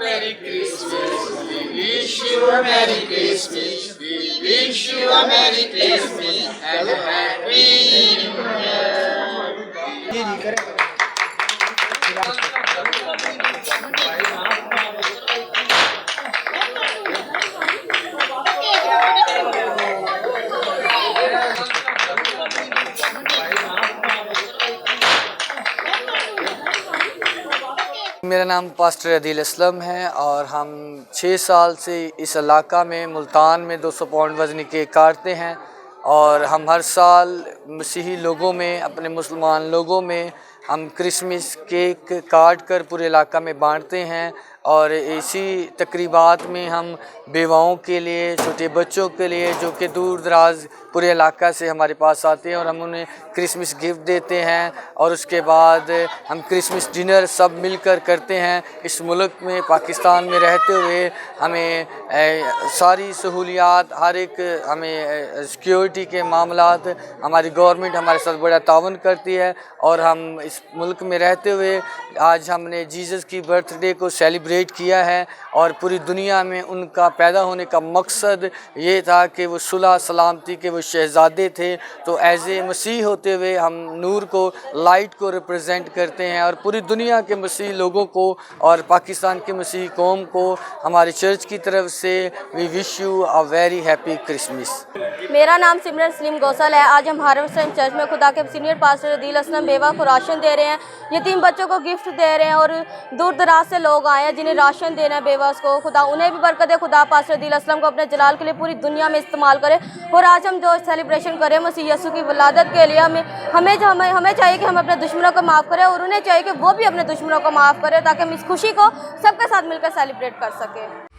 Merry Christmas. We wish you a Merry Christmas. We wish you a Merry Christmas and a Happy New Year. मेरा नाम pastor Adeel Aslam है और हम 6 साल से इस इलाका में मुल्तान में 200 पाउंड वज़नी केक काटते हैं और हम हर साल मसीही लोगों में, अपने मुसलमान लोगों में हम क्रिसमस केक काट कर पूरे इलाका में बांटते हैं। और इसी तकरीबात में हम बेवाओं के लिए, छोटे बच्चों के लिए जो कि दूर दराज पूरे इलाका से हमारे पास आते हैं और हम उन्हें क्रिसमस गिफ्ट देते हैं। और उसके बाद हम क्रिसमस डिनर सब मिलकर करते हैं। इस मुल्क में, पाकिस्तान में रहते हुए हमें सारी सहूलियात, हर एक हमें सिक्योरिटी के मामलात हमारी गवर्नमेंट हमारे साथ बड़ा तावन करती है। और हम इस मुल्क में रहते हुए आज हमने जीसस की बर्थडे को सेलिब्रेट किया है और पूरी दुनिया में उनका पैदा होने का मकसद ये था कि वो सुलह सलामती के वो शहज़ादे थे। तो एज़ ए मसीह होते हुए हम नूर को, लाइट को रिप्रेजेंट करते हैं और पूरी दुनिया के मसीह लोगों को और पाकिस्तान के मसीह कौम को हमारी चर्च की तरफ से we wish you a very happy Christmas. मेरा नाम सिमरन सलीम गौसल है। आज हम हार्वेस्ट चर्च में खुदा के सीनियर पास्टर अदील असलम बेवा को राशन दे रहे हैं, यतीम बच्चों को गिफ्ट दे रहे हैं और दूर दराज से लोग आए हैं जिन्हें राशन देना है बेवास को। खुदा उन्हें भी बरकत दे। खुदा पास्टर अदील असलम को अपने जलाल के लिए पूरी दुनिया में इस्तेमाल करे। और आज हम जो सेलिब्रेशन करें मसीह यीशु की वलादत के लिए, हमें चाहिए कि हम अपने दुश्मनों को माफ़ करें और उन्हें चाहिए कि वो भी अपने दुश्मनों को माफ़ करें ताकि हम इस खुशी को सबके साथ मिलकर सेलिब्रेट कर सकें।